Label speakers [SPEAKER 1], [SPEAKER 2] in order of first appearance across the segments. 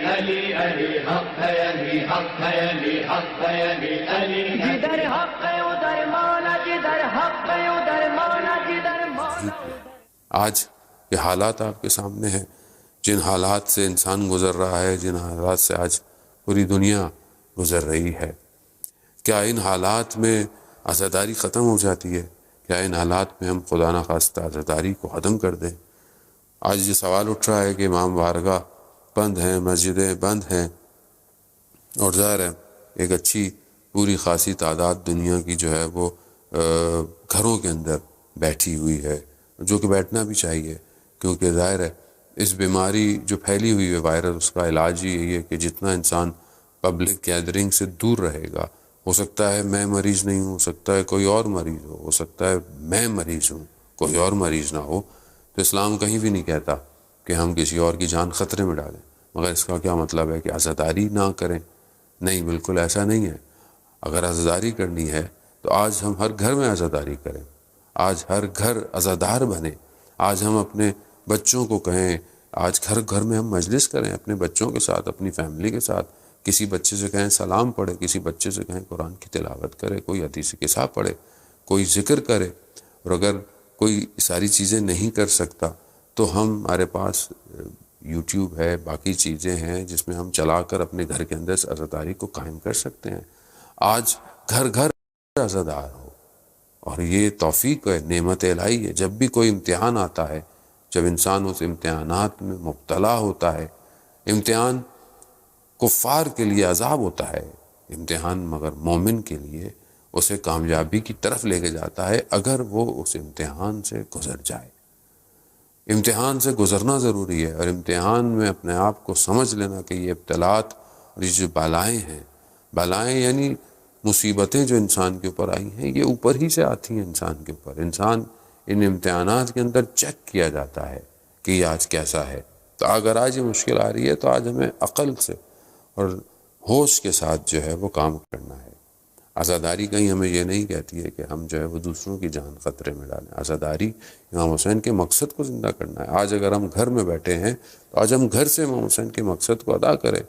[SPEAKER 1] علی علی حق ہے، علی حق ہے، علی حق ہے، علی علی جدھر حق ہے ادھر مولا، جدھر حق ہے ادھر مولا، جدھر مولا۔
[SPEAKER 2] آج یہ حالات آپ کے سامنے ہیں، جن حالات سے انسان گزر رہا ہے، جن حالات سے آج پوری دنیا گزر رہی ہے، کیا ان حالات میں عزاداری ختم ہو جاتی ہے؟ کیا ان حالات میں ہم خدا نخواستہ عزاداری کو ختم کر دیں؟ آج یہ سوال اٹھ رہا ہے کہ امام بارگاہ بند ہیں، مسجدیں بند ہیں، اور ظاہر ہے ایک اچھی پوری خاصی تعداد دنیا کی جو ہے وہ گھروں کے اندر بیٹھی ہوئی ہے، جو کہ بیٹھنا بھی چاہیے، کیونکہ ظاہر ہے اس بیماری جو پھیلی ہوئی ہے وائرس، اس کا علاج ہی یہی ہے کہ جتنا انسان پبلک گیدرنگ سے دور رہے گا، ہو سکتا ہے میں مریض نہیں ہوں، ہو سکتا ہے کوئی اور مریض ہو سکتا ہے میں مریض ہوں، کوئی اور مریض نہ ہو، تو اسلام کہیں بھی نہیں کہتا کہ ہم کسی اور کی جان خطرے میں ڈالیں، مگر اس کا کیا مطلب ہے کہ عزاداری نہ کریں؟ نہیں، بالکل ایسا نہیں ہے۔ اگر عزاداری کرنی ہے تو آج ہم ہر گھر میں عزاداری کریں، آج ہر گھر عزادار بنے، آج ہم اپنے بچوں کو کہیں، آج گھر گھر میں ہم مجلس کریں اپنے بچوں کے ساتھ، اپنی فیملی کے ساتھ، کسی بچے سے کہیں سلام پڑھے، کسی بچے سے کہیں قرآن کی تلاوت کرے، کوئی حدیث قصہ پڑھے، کوئی ذکر کرے، اور اگر کوئی ساری چیزیں نہیں کر سکتا تو ہمارے پاس یوٹیوب ہے، باقی چیزیں ہیں جس میں ہم چلا کر اپنے گھر کے اندر سے عزاداری کو قائم کر سکتے ہیں۔ آج گھر گھر عزادار ہو، اور یہ توفیق ہے، نعمت الہی ہے۔ جب بھی کوئی امتحان آتا ہے، جب انسان اس امتحانات میں مبتلا ہوتا ہے، امتحان کفار کے لیے عذاب ہوتا ہے، امتحان مگر مومن کے لیے اسے کامیابی کی طرف لے کے جاتا ہے اگر وہ اس امتحان سے گزر جائے۔ امتحان سے گزرنا ضروری ہے، اور امتحان میں اپنے آپ کو سمجھ لینا کہ یہ ابتلاءات اور یہ جو بالائیں ہیں، بالائیں یعنی مصیبتیں جو انسان کے اوپر آئی ہیں، یہ اوپر ہی سے آتی ہیں انسان کے اوپر۔ انسان ان امتحانات کے اندر چیک کیا جاتا ہے کہ یہ آج کیسا ہے۔ تو اگر آج یہ مشکل آ رہی ہے تو آج ہمیں عقل سے اور ہوش کے ساتھ جو ہے وہ کام کرنا ہے۔ عزاداری کہیں ہمیں یہ نہیں کہتی ہے کہ ہم جو ہے وہ دوسروں کی جان خطرے میں ڈالیں۔ عزاداری امام حسین کے مقصد کو زندہ کرنا ہے۔ آج اگر ہم گھر میں بیٹھے ہیں تو آج ہم گھر سے امام حسین کے مقصد کو ادا کریں۔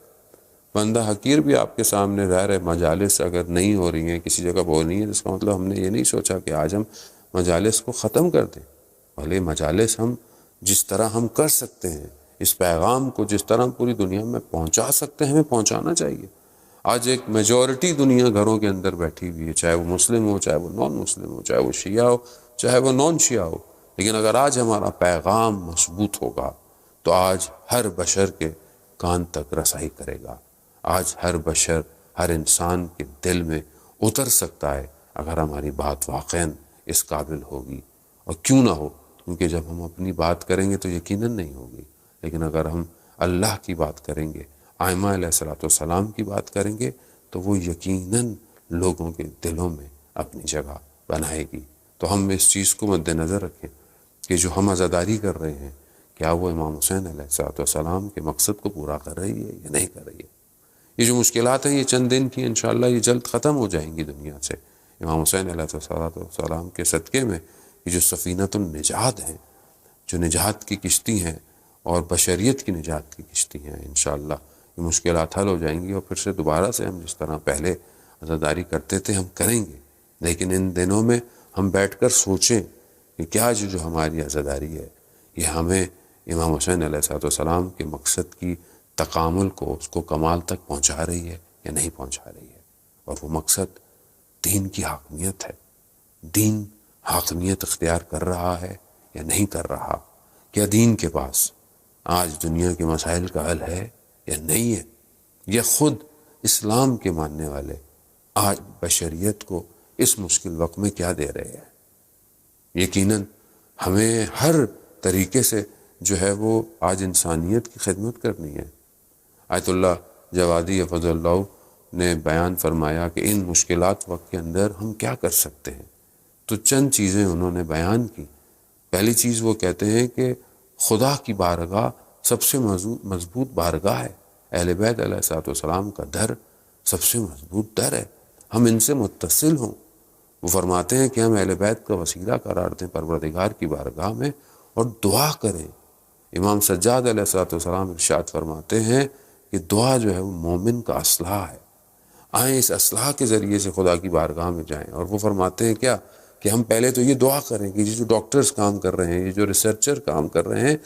[SPEAKER 2] بندہ حقیر بھی آپ کے سامنے ظاہر ہے، مجالس اگر نہیں ہو رہی ہیں، کسی جگہ ہو نہیں ہے، اس کا مطلب ہم نے یہ نہیں سوچا کہ آج ہم مجالس کو ختم کر دیں۔ بھلے مجالس ہم جس طرح ہم کر سکتے ہیں، اس پیغام کو جس طرح ہم پوری دنیا میں پہنچا سکتے ہیں، ہمیں پہنچانا چاہیے۔ آج ایک میجورٹی دنیا گھروں کے اندر بیٹھی ہوئی ہے، چاہے وہ مسلم ہو، چاہے وہ نان مسلم ہو، چاہے وہ شیعہ ہو، چاہے وہ نان شیعہ ہو، لیکن اگر آج ہمارا پیغام مضبوط ہوگا تو آج ہر بشر کے کان تک رسائی کرے گا۔ آج ہر بشر، ہر انسان کے دل میں اتر سکتا ہے اگر ہماری بات واقعاً اس قابل ہوگی، اور کیوں نہ ہو، کیونکہ جب ہم اپنی بات کریں گے تو یقیناً نہیں ہوگی، لیکن اگر ہم اللہ کی بات کریں گے، آئمہ علیہ السلام کی بات کریں گے، تو وہ یقیناً لوگوں کے دلوں میں اپنی جگہ بنائے گی۔ تو ہم اس چیز کو مد نظر رکھیں کہ جو ہم عزاداری کر رہے ہیں، کیا وہ امام حسین علیہ السلام کے مقصد کو پورا کر رہی ہے یا نہیں کر رہی ہے۔ یہ جو مشکلات ہیں یہ چند دن کی، انشاءاللہ یہ جلد ختم ہو جائیں گی دنیا سے۔ امام حسین علیہ السلام کے صدقے میں یہ جو سفینۃ النجات ہیں، جو نجات کی کشتی ہیں اور بشریت کی نجات کی کشتی ہیں، انشاءاللہ یہ مشکلات حل ہو جائیں گی، اور پھر سے دوبارہ سے ہم جس طرح پہلے عزاداری کرتے تھے ہم کریں گے۔ لیکن ان دنوں میں ہم بیٹھ کر سوچیں کہ کیا جو ہماری عزاداری ہے یہ ہمیں امام حسین علیہ السلام کے مقصد کی تکامل کو، اس کو کمال تک پہنچا رہی ہے یا نہیں پہنچا رہی ہے۔ اور وہ مقصد دین کی حاکمیت ہے۔ دین حاکمیت اختیار کر رہا ہے یا نہیں کر رہا؟ کیا دین کے پاس آج دنیا کے مسائل کا حل ہے یا نہیں ہے؟ یا خود اسلام کے ماننے والے آج بشریت کو اس مشکل وقت میں کیا دے رہے ہیں؟ یقیناً ہمیں ہر طریقے سے جو ہے وہ آج انسانیت کی خدمت کرنی ہے۔ آیت اللہ جوادی حفظ اللہ نے بیان فرمایا کہ ان مشکلات وقت کے اندر ہم کیا کر سکتے ہیں، تو چند چیزیں انہوں نے بیان کی۔ پہلی چیز وہ کہتے ہیں کہ خدا کی بارگاہ سب سے مضبوط بارگاہ ہے، اہل بیت علیہ السلام کا در سب سے مضبوط در ہے، ہم ان سے متصل ہوں۔ وہ فرماتے ہیں کہ ہم اہل بیت کا وسیلہ قرار دیں پروردگار کی بارگاہ میں اور دعا کریں۔ امام سجاد علیہ السلام ارشاد فرماتے ہیں کہ دعا جو ہے وہ مومن کا اصلاح ہے. آئیں اس اصلاح کے ذریعے سے خدا کی بارگاہ میں جائیں. اور وہ فرماتے ہیں کیا کہ ہم پہلے تو یہ دعا کریں کہ یہ جو ڈاکٹرز کام کر رہے ہیں, یہ جو ریسرچر کام کر رہے ہیں,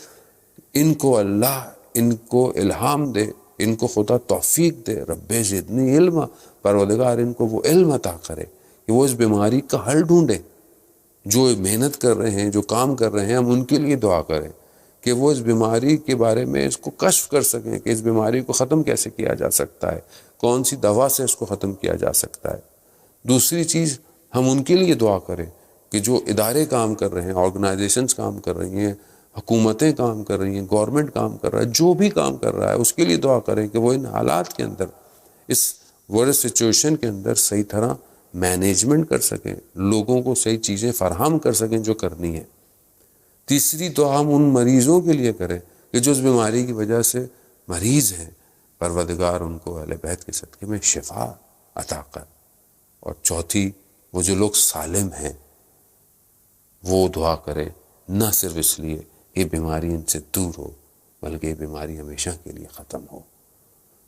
[SPEAKER 2] ان کو اللہ ان کو الہام دے, ان کو خدا توفیق دے. رب زدنی علما, پروردگار ان کو وہ علم عطا کرے کہ وہ اس بیماری کا حل ڈھونڈیں. جو محنت کر رہے ہیں, جو کام کر رہے ہیں, ہم ان کے لیے دعا کریں کہ وہ اس بیماری کے بارے میں اس کو کشف کر سکیں کہ اس بیماری کو ختم کیسے کیا جا سکتا ہے, کون سی دوا سے اس کو ختم کیا جا سکتا ہے. دوسری چیز, ہم ان کے لیے دعا کریں کہ جو ادارے کام کر رہے ہیں, آرگنائزیشنز کام کر رہی ہیں, حکومتیں کام کر رہی ہیں, گورنمنٹ کام کر رہا ہے, جو بھی کام کر رہا ہے اس کے لیے دعا کریں کہ وہ ان حالات کے اندر, اس ورلڈ سچویشن کے اندر صحیح طرح مینجمنٹ کر سکیں, لوگوں کو صحیح چیزیں فراہم کر سکیں جو کرنی ہے. تیسری دعا ہم ان مریضوں کے لیے کریں کہ جو اس بیماری کی وجہ سے مریض ہیں, پروردگار ان کو اہل بیت کے صدقے میں شفا عطا کر. اور چوتھی, وہ جو لوگ سالم ہیں وہ دعا کرے نہ صرف اس لیے یہ بیماری ان سے دور ہو, بلکہ یہ بیماری ہمیشہ کے لیے ختم ہو.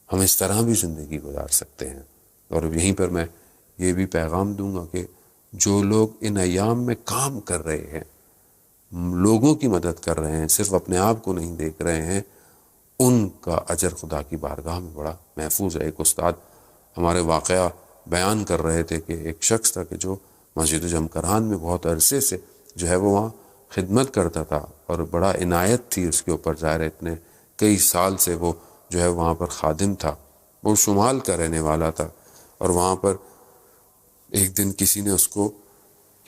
[SPEAKER 2] ہم اس طرح بھی زندگی گزار سکتے ہیں. اور یہیں پر میں یہ بھی پیغام دوں گا کہ جو لوگ ان ایام میں کام کر رہے ہیں, لوگوں کی مدد کر رہے ہیں, صرف اپنے آپ کو نہیں دیکھ رہے ہیں, ان کا اجر خدا کی بارگاہ میں بڑا محفوظ ہے. ایک استاد ہمارے واقعہ بیان کر رہے تھے کہ ایک شخص تھا کہ جو مسجد جمکران میں بہت عرصے سے جو ہے وہ وہاں خدمت کرتا تھا, اور بڑا عنایت تھی اس کے اوپر, ظاہر ہے اتنے کئی سال سے وہ جو ہے وہاں پر خادم تھا. وہ شمال کا رہنے والا تھا, اور وہاں پر ایک دن کسی نے اس کو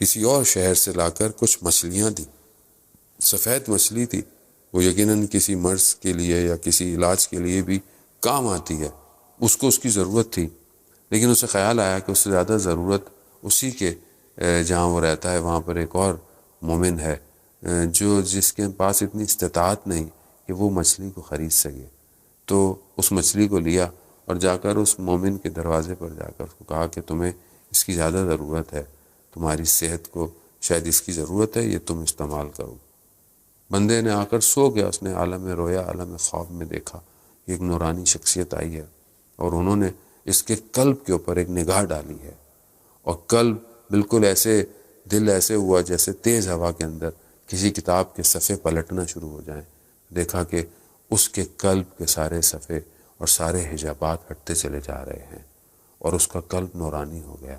[SPEAKER 2] کسی اور شہر سے لا کر کچھ مچھلیاں دی. سفید مچھلی تھی, وہ یقیناً کسی مرض کے لیے یا کسی علاج کے لیے بھی کام آتی ہے, اس کو اس کی ضرورت تھی. لیکن اسے خیال آیا کہ اس سے زیادہ ضرورت اسی کے جہاں وہ رہتا ہے وہاں پر ایک اور مومن ہے جس کے پاس اتنی استطاعت نہیں کہ وہ مچھلی کو خرید سکے. تو اس مچھلی کو لیا اور جا کر اس مومن کے دروازے پر جا کر اس کو کہا کہ تمہیں اس کی زیادہ ضرورت ہے, تمہاری صحت کو شاید اس کی ضرورت ہے, یہ تم استعمال کرو. بندے نے آ کر سو گیا, اس نے عالم رویا عالم خواب میں دیکھا کہ ایک نورانی شخصیت آئی ہے, اور انہوں نے اس کے قلب کے اوپر ایک نگاہ ڈالی ہے, اور قلب بالکل ایسے, دل ایسے ہوا جیسے تیز ہوا کے اندر کسی کتاب کے صفحے پلٹنا شروع ہو جائیں. دیکھا کہ اس کے قلب کے سارے صفحے اور سارے حجابات ہٹتے چلے جا رہے ہیں, اور اس کا قلب نورانی ہو گیا.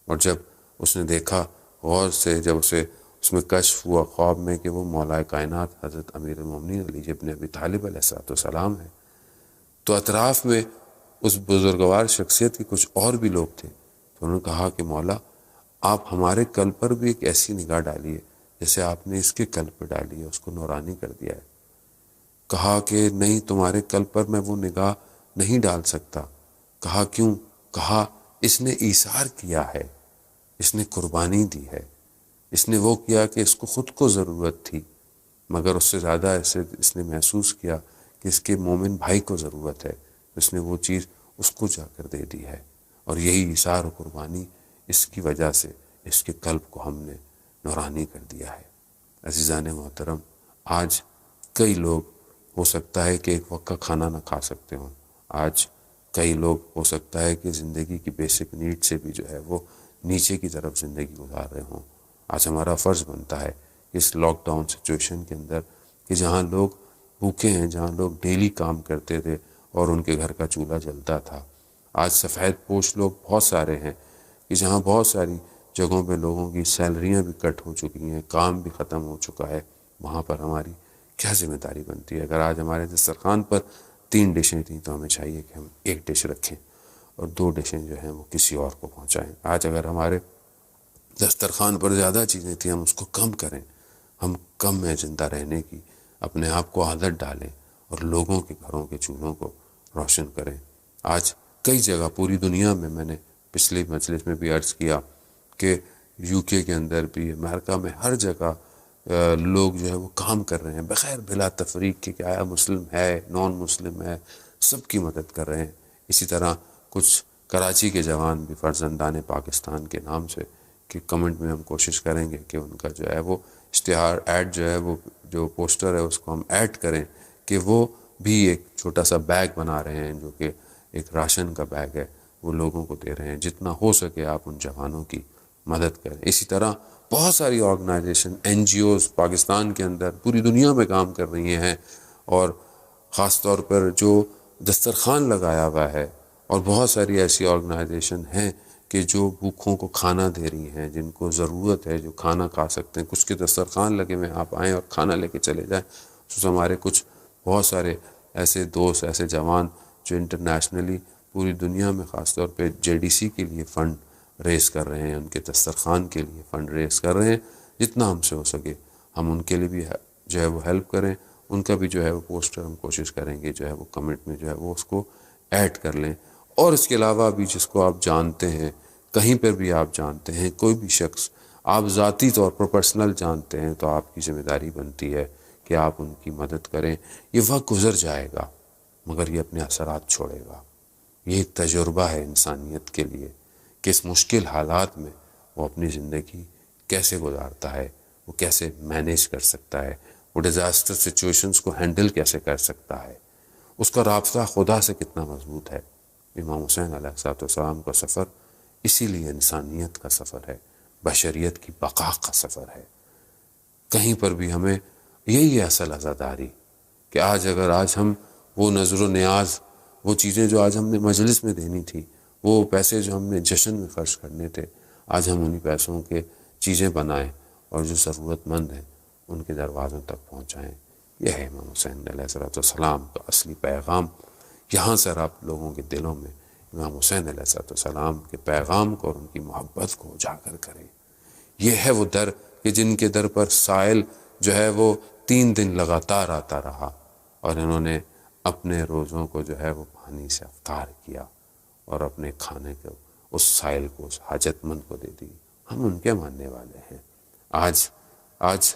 [SPEAKER 2] اور جب اس نے دیکھا غور سے, جب اس میں کشف ہوا خواب میں کہ وہ مولا کائنات حضرت امیر المومنین علی ابن ابی طالب علیہ السلام ہے, تو اطراف میں اس بزرگوار شخصیت کے کچھ اور بھی لوگ تھے. تو انہوں نے کہا کہ مولا, آپ ہمارے قلب پر بھی ایک ایسی نگاہ ڈالیے جیسے آپ نے اس کے قلب پر ڈالی ہے, اس کو نورانی کر دیا ہے. کہا کہ نہیں, تمہارے قلب پر میں وہ نگاہ نہیں ڈال سکتا. کہا کیوں؟ کہا اس نے ایثار کیا ہے, اس نے قربانی دی ہے, اس نے وہ کیا کہ اس کو خود کو ضرورت تھی, مگر اس سے زیادہ اس نے محسوس کیا کہ اس کے مومن بھائی کو ضرورت ہے, اس نے وہ چیز اس کو جا کر دے دی ہے. اور یہی ایثار و قربانی, اس کی وجہ سے اس کے قلب کو ہم نے نورانی کر دیا ہے. عزیزان محترم, آج کئی لوگ ہو سکتا ہے کہ ایک وقت کا کھانا نہ کھا سکتے ہوں, آج کئی لوگ ہو سکتا ہے کہ زندگی کی بیسک نیڈ سے بھی جو ہے وہ نیچے کی طرف زندگی گزار رہے ہوں. آج ہمارا فرض بنتا ہے اس لاک ڈاؤن سچویشن کے اندر کہ جہاں لوگ بھوکے ہیں, جہاں لوگ ڈیلی کام کرتے تھے اور ان کے گھر کا چولہا جلتا تھا, آج سفید پوش لوگ بہت سارے ہیں کہ جہاں بہت ساری جگہوں پہ لوگوں کی سیلریاں بھی کٹ ہو چکی ہیں, کام بھی ختم ہو چکا ہے. وہاں پر ہماری کیا ذمہ داری بنتی ہے؟ اگر آج ہمارے دسترخوان پر 3 ڈشیں تھیں تو ہمیں چاہیے کہ ہم 1 ڈش رکھیں اور 2 ڈشیں جو ہیں وہ کسی اور کو پہنچائیں. آج اگر ہمارے دسترخوان پر زیادہ چیزیں تھیں, ہم اس کو کم کریں, ہم کم میں زندہ رہنے کی اپنے آپ کو عادت ڈالیں اور لوگوں کے گھروں کے چولہوں کو روشن کریں. آج کئی جگہ پوری دنیا میں نے پچھلی مجلس میں بھی عرض کیا کہ UK کے اندر بھی, امریکہ میں, ہر جگہ لوگ جو ہے وہ کام کر رہے ہیں بغیر بلا تفریق کے, کہ آیا مسلم ہے نان مسلم ہے, سب کی مدد کر رہے ہیں. اسی طرح کچھ کراچی کے جوان بھی فرزندان پاکستان کے نام سے, کہ کمنٹ میں ہم کوشش کریں گے کہ ان کا جو ہے وہ اشتہار ایڈ جو ہے وہ جو پوسٹر ہے اس کو ہم ایڈ کریں کہ وہ بھی ایک چھوٹا سا بیگ بنا رہے ہیں جو کہ ایک راشن کا بیگ ہے، وہ لوگوں کو دے رہے ہیں. جتنا ہو سکے آپ ان جوانوں کی مدد کریں. اسی طرح بہت ساری آرگنائزیشن NGOs پاکستان کے اندر پوری دنیا میں کام کر رہی ہیں، اور خاص طور پر جو دسترخوان لگایا ہوا ہے، اور بہت ساری ایسی آرگنائزیشن ہیں کہ جو بھوکھوں کو کھانا دے رہی ہیں، جن کو ضرورت ہے، جو کھانا کھا سکتے ہیں. کچھ کے دسترخوان لگے میں آپ آئیں اور کھانا لے کے چلے جائیں. ہمارے کچھ بہت سارے ایسے دوست، ایسے جوان جو انٹرنیشنلی پوری دنیا میں خاص طور پہ JDC کے لیے فنڈ ریز کر رہے ہیں، ان کے دسترخوان کے لیے فنڈ ریز کر رہے ہیں. جتنا ہم سے ہو سکے ہم ان کے لیے بھی جو ہے وہ ہیلپ کریں. ان کا بھی جو ہے وہ پوسٹر ہم کوشش کریں گے جو ہے وہ کمنٹ میں جو ہے وہ اس کو ایڈ کر لیں. اور اس کے علاوہ بھی جس کو آپ جانتے ہیں، کہیں پر بھی آپ جانتے ہیں، کوئی بھی شخص آپ ذاتی طور پر پرسنل جانتے ہیں، تو آپ کی ذمہ داری بنتی ہے کہ آپ ان کی مدد کریں. یہ وقت گزر جائے گا مگر یہ اپنے اثرات چھوڑے گا. یہ ایک تجربہ ہے انسانیت کے لیے کہ اس مشکل حالات میں وہ اپنی زندگی کیسے گزارتا ہے، وہ کیسے مینیج کر سکتا ہے، وہ ڈیزاسٹر سچویشنز کو ہینڈل کیسے کر سکتا ہے، اس کا رابطہ خدا سے کتنا مضبوط ہے. امام حسین علیہ السلام کا سفر اسی لیے انسانیت کا سفر ہے، بشریت کی بقا کا سفر ہے. کہیں پر بھی ہمیں یہی ہے اصل عزاداری کہ آج ہم وہ نظر و نیاز، وہ چیزیں جو آج ہم نے مجلس میں دینی تھی، وہ پیسے جو ہم نے جشن میں خرچ کرنے تھے، آج ہم انہی پیسوں کے چیزیں بنائیں اور جو ضرورت مند ہیں ان کے دروازوں تک پہنچائیں. یہ ہے امام حسین علیہ السلام کا اصلی پیغام. یہاں سے آپ لوگوں کے دلوں میں امام حسین علیہ السلام کے پیغام کو اور ان کی محبت کو اجاگر کریں. یہ ہے وہ در کہ جن کے در پر سائل جو ہے وہ 3 دن لگاتار آتا رہا، اور انہوں نے اپنے روزوں کو جو ہے وہ پانی سے افطار کیا اور اپنے کھانے کو اس سائل کو، اس حاجت مند کو دے دی. ہم ان کے ماننے والے ہیں. آج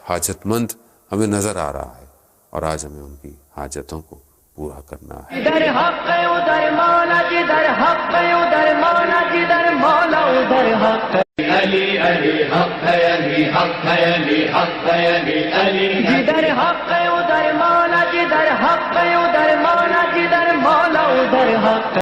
[SPEAKER 2] حاجت مند ہمیں نظر آ رہا ہے، اور آج ہمیں ان کی حاجتوں کو پورا کرنا ہے.
[SPEAKER 1] ادھر حق ادھر مولا، جدھر حق ادھر مولا، جدھر مولا ادھر حق. علی علی حق ہے، علی حق ہے، علی حق ہے، علی علی. جدھر حق ادھر مولا، جدھر حق ادھر مولا، جدھر مولا ادھر حق.